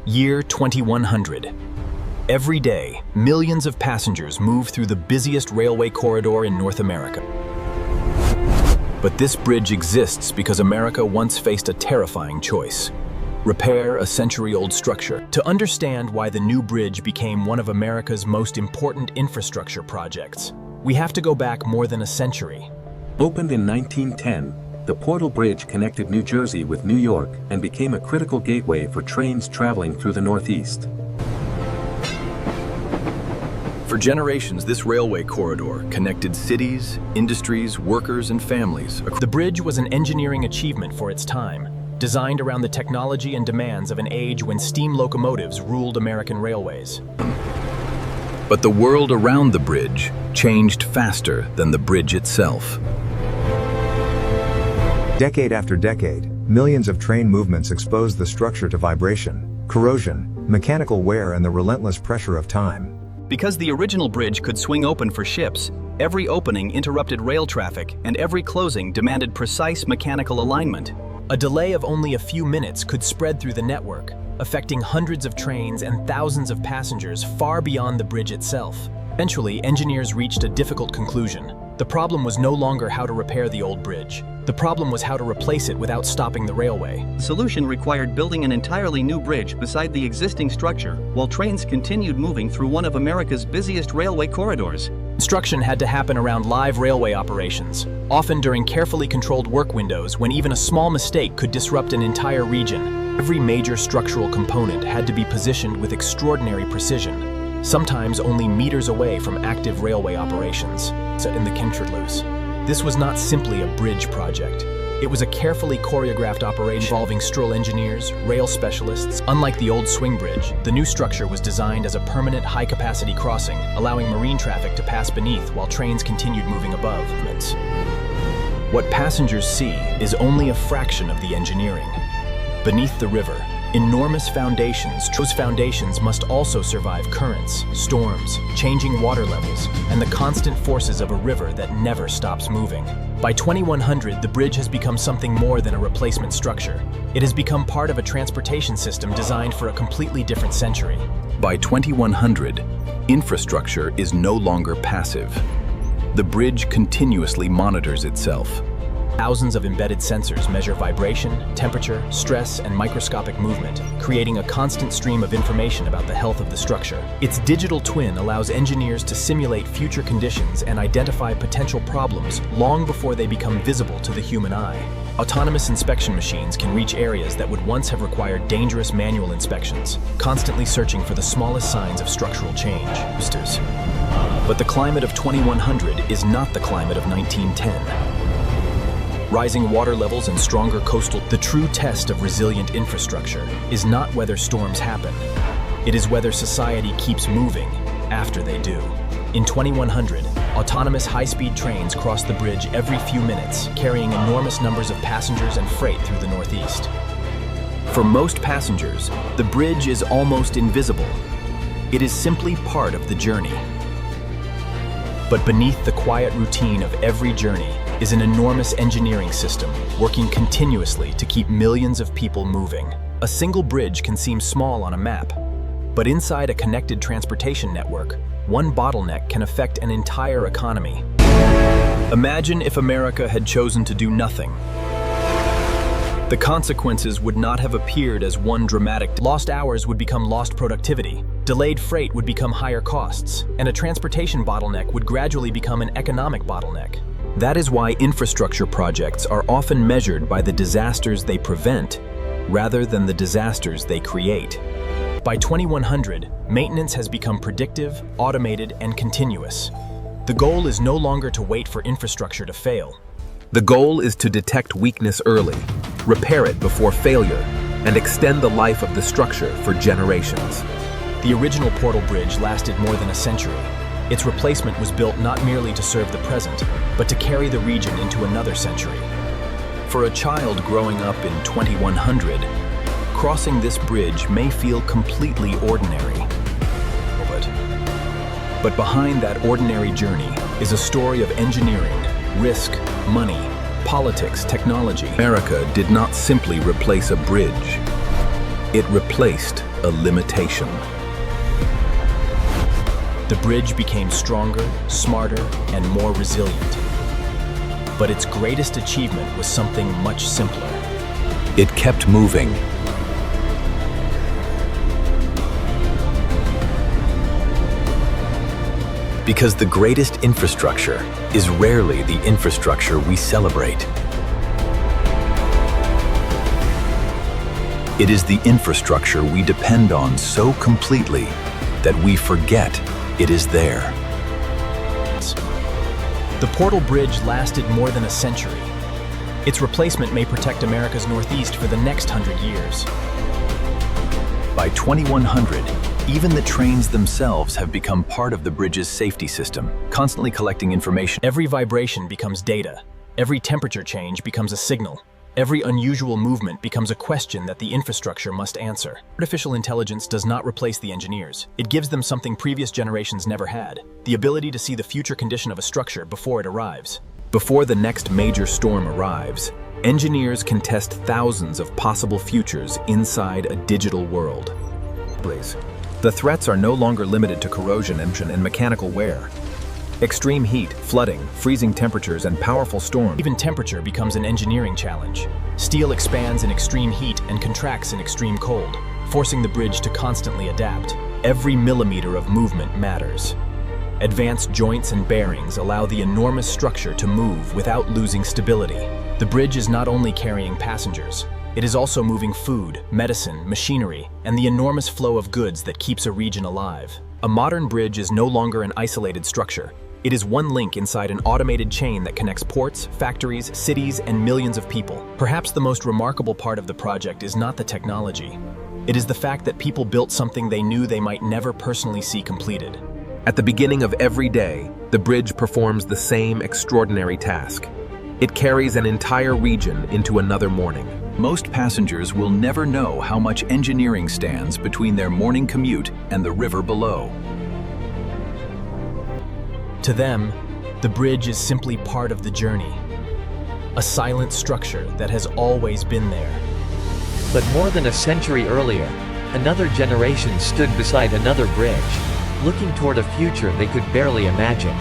Year 2100. Every day, millions of passengers move through the busiest railway corridor in North America. But this bridge exists because America once faced a terrifying choice: repair a century-old structure. To understand why the new bridge became one of America's most important infrastructure projects, we have to go back more than a century. Opened in 1910, the Portal Bridge connected New Jersey with New York and became a critical gateway for trains traveling through the Northeast. For generations, this railway corridor connected cities, industries, workers, and families. The bridge was an engineering achievement for its time, designed around the technology and demands of an age when steam locomotives ruled American railways. But the world around the bridge changed faster than the bridge itself. Decade after decade, millions of train movements exposed the structure to vibration, corrosion, mechanical wear, and the relentless pressure of time. Because the original bridge could swing open for ships, every opening interrupted rail traffic, and every closing demanded precise mechanical alignment. A delay of only a few minutes could spread through the network, affecting hundreds of trains and thousands of passengers far beyond the bridge itself. Eventually, engineers reached a difficult conclusion. The problem was no longer how to repair the old bridge. The problem was how to replace it without stopping the railway. The solution required building an entirely new bridge beside the existing structure, while trains continued moving through one of America's busiest railway corridors. Construction had to happen around live railway operations, often during carefully controlled work windows when even a small mistake could disrupt an entire region. Every major structural component had to be positioned with extraordinary precision, sometimes only meters away from active railway operations. In the Kimchertloos. This was not simply a bridge project. It was a carefully choreographed operation involving structural engineers, rail specialists. Unlike the old swing bridge, the new structure was designed as a permanent high-capacity crossing, allowing marine traffic to pass beneath while trains continued moving above. What passengers see is only a fraction of the engineering. Beneath the river, enormous foundations. Those foundations must also survive currents, storms, changing water levels, and the constant forces of a river that never stops moving. By 2100, the bridge has become something more than a replacement structure. It has become part of a transportation system designed for a completely different century. By 2100, infrastructure is no longer passive. The bridge continuously monitors itself. Thousands of embedded sensors measure vibration, temperature, stress, and microscopic movement, creating a constant stream of information about the health of the structure. Its digital twin allows engineers to simulate future conditions and identify potential problems long before they become visible to the human eye. Autonomous inspection machines can reach areas that would once have required dangerous manual inspections, constantly searching for the smallest signs of structural change. But the climate of 2100 is not the climate of 1910. Rising water levels and stronger coastal. The true test of resilient infrastructure is not whether storms happen. It is whether society keeps moving after they do. In 2100, autonomous high-speed trains cross the bridge every few minutes, carrying enormous numbers of passengers and freight through the Northeast. For most passengers, the bridge is almost invisible. It is simply part of the journey. But beneath the quiet routine of every journey is an enormous engineering system working continuously to keep millions of people moving. A single bridge can seem small on a map, but inside a connected transportation network, one bottleneck can affect an entire economy. Imagine if America had chosen to do nothing. The consequences would not have appeared as one dramatic. Lost hours would become lost productivity, delayed freight would become higher costs, and a transportation bottleneck would gradually become an economic bottleneck. That is why infrastructure projects are often measured by the disasters they prevent rather than the disasters they create. By 2100, maintenance has become predictive, automated, and continuous. The goal is no longer to wait for infrastructure to fail. The goal is to detect weakness early, repair it before failure, and extend the life of the structure for generations. The original Portal Bridge lasted more than a century. Its replacement was built not merely to serve the present, but to carry the region into another century. For a child growing up in 2100, crossing this bridge may feel completely ordinary. But behind that ordinary journey is a story of engineering, risk, money, politics, technology. America did not simply replace a bridge. It replaced a limitation. The bridge became stronger, smarter, and more resilient. But its greatest achievement was something much simpler. It kept moving. Because the greatest infrastructure is rarely the infrastructure we celebrate. It is the infrastructure we depend on so completely that we forget it is there. The Portal Bridge lasted more than a century. Its replacement may protect America's Northeast for the next 100 years. By 2100, even the trains themselves have become part of the bridge's safety system, constantly collecting information. Every vibration becomes data. Every temperature change becomes a signal. Every unusual movement becomes a question that the infrastructure must answer. Artificial intelligence does not replace the engineers. It gives them something previous generations never had: the ability to see the future condition of a structure before it arrives. Before the next major storm arrives, engineers can test thousands of possible futures inside a digital world. The threats are no longer limited to corrosion and mechanical wear. Extreme heat, flooding, freezing temperatures, and powerful storms. Even temperature becomes an engineering challenge. Steel expands in extreme heat and contracts in extreme cold, forcing the bridge to constantly adapt. Every millimeter of movement matters. Advanced joints and bearings allow the enormous structure to move without losing stability. The bridge is not only carrying passengers, it is also moving food, medicine, machinery, and the enormous flow of goods that keeps a region alive. A modern bridge is no longer an isolated structure. It is one link inside an automated chain that connects ports, factories, cities, and millions of people. Perhaps the most remarkable part of the project is not the technology. It is the fact that people built something they knew they might never personally see completed. At the beginning of every day, the bridge performs the same extraordinary task. It carries an entire region into another morning. Most passengers will never know how much engineering stands between their morning commute and the river below. To them, the bridge is simply part of the journey, a silent structure that has always been there. But more than a century earlier, another generation stood beside another bridge, looking toward a future they could barely imagine.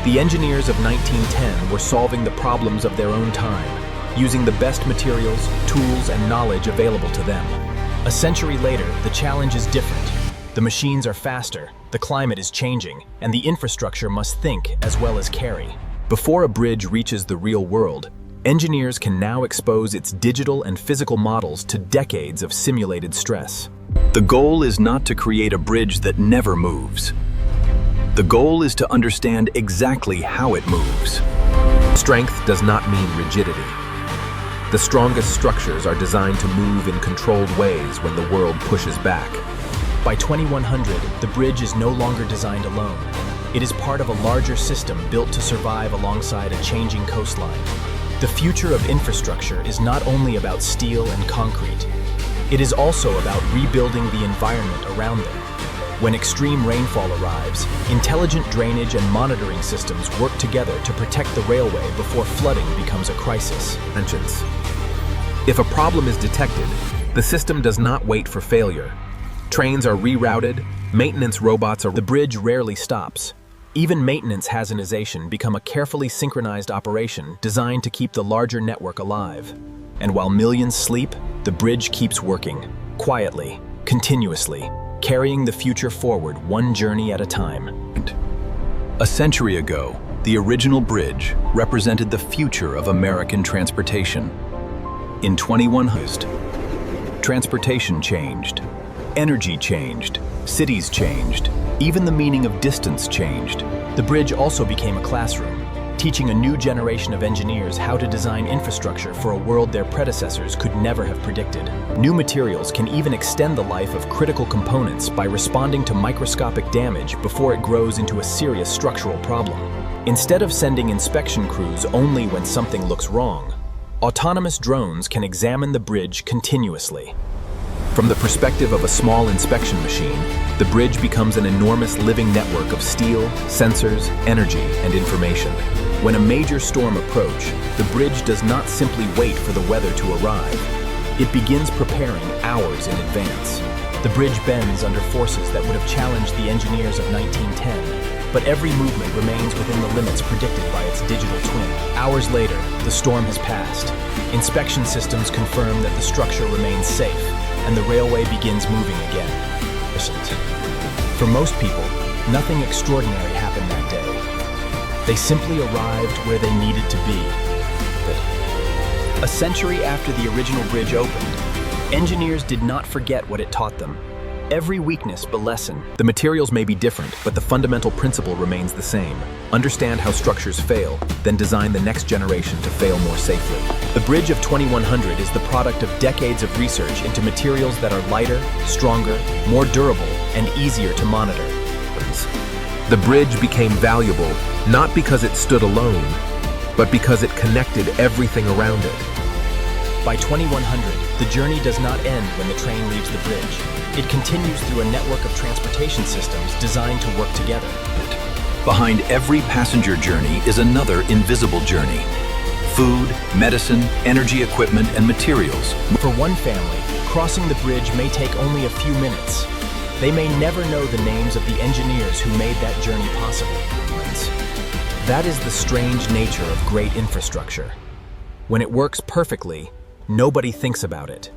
The engineers of 1910 were solving the problems of their own time, using the best materials, tools, and knowledge available to them. A century later, the challenge is different. The machines are faster, the climate is changing, and the infrastructure must think as well as carry. Before a bridge reaches the real world, engineers can now expose its digital and physical models to decades of simulated stress. The goal is not to create a bridge that never moves. The goal is to understand exactly how it moves. Strength does not mean rigidity. The strongest structures are designed to move in controlled ways when the world pushes back. By 2100, the bridge is no longer designed alone. It is part of a larger system built to survive alongside a changing coastline. The future of infrastructure is not only about steel and concrete. It is also about rebuilding the environment around them. When extreme rainfall arrives, intelligent drainage and monitoring systems work together to protect the railway before flooding becomes a crisis. If a problem is detected, the system does not wait for failure. Trains are rerouted, maintenance robots are... The bridge rarely stops. Even maintenance hazardization become a carefully synchronized operation designed to keep the larger network alive. And while millions sleep, the bridge keeps working, quietly, continuously, carrying the future forward one journey at a time. A century ago, the original bridge represented the future of American transportation. In 2100, transportation changed. Energy changed, cities changed, even the meaning of distance changed. The bridge also became a classroom, teaching a new generation of engineers how to design infrastructure for a world their predecessors could never have predicted. New materials can even extend the life of critical components by responding to microscopic damage before it grows into a serious structural problem. Instead of sending inspection crews only when something looks wrong, autonomous drones can examine the bridge continuously. From the perspective of a small inspection machine, the bridge becomes an enormous living network of steel, sensors, energy, and information. When a major storm approaches, the bridge does not simply wait for the weather to arrive. It begins preparing hours in advance. The bridge bends under forces that would have challenged the engineers of 1910, but every movement remains within the limits predicted by its digital twin. Hours later, the storm has passed. Inspection systems confirm that the structure remains safe, and the railway begins moving again. For most people, nothing extraordinary happened that day. They simply arrived where they needed to be. A century after the original bridge opened, engineers did not forget what it taught them. Every weakness but lesson. The materials may be different, but the fundamental principle remains the same. Understand how structures fail, then design the next generation to fail more safely. The bridge of 2100 is the product of decades of research into materials that are lighter, stronger, more durable, and easier to monitor. The bridge became valuable not because it stood alone, but because it connected everything around it. By 2100, the journey does not end when the train leaves the bridge. It continues through a network of transportation systems designed to work together. Behind every passenger journey is another invisible journey. Food, medicine, energy equipment, and materials. For one family, crossing the bridge may take only a few minutes. They may never know the names of the engineers who made that journey possible. That is the strange nature of great infrastructure. When it works perfectly, nobody thinks about it.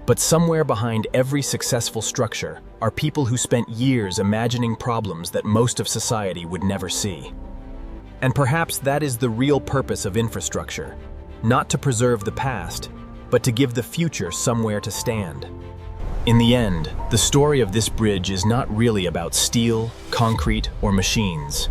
But somewhere behind every successful structure are people who spent years imagining problems that most of society would never see. And perhaps that is the real purpose of infrastructure, not to preserve the past, but to give the future somewhere to stand. In the end, the story of this bridge is not really about steel, concrete, or machines.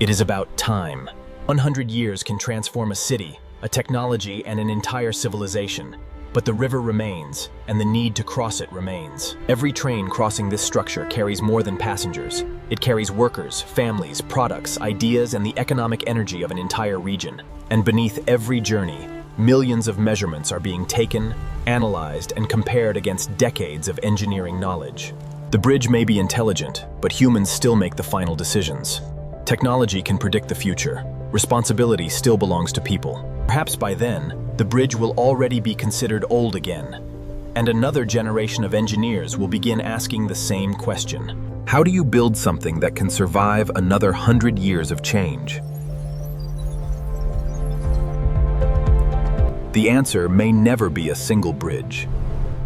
It is about time. 100 years can transform a city, a technology, and an entire civilization. But the river remains, and the need to cross it remains. Every train crossing this structure carries more than passengers. It carries workers, families, products, ideas, and the economic energy of an entire region. And beneath every journey, millions of measurements are being taken, analyzed, and compared against decades of engineering knowledge. The bridge may be intelligent, but humans still make the final decisions. Technology can predict the future. Responsibility still belongs to people. Perhaps by then, the bridge will already be considered old again, and another generation of engineers will begin asking the same question. How do you build something that can survive another 100 years of change? The answer may never be a single bridge.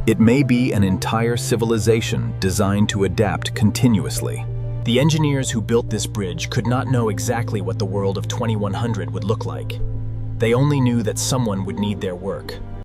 It may be an entire civilization designed to adapt continuously. The engineers who built this bridge could not know exactly what the world of 2100 would look like. They only knew that someone would need their work.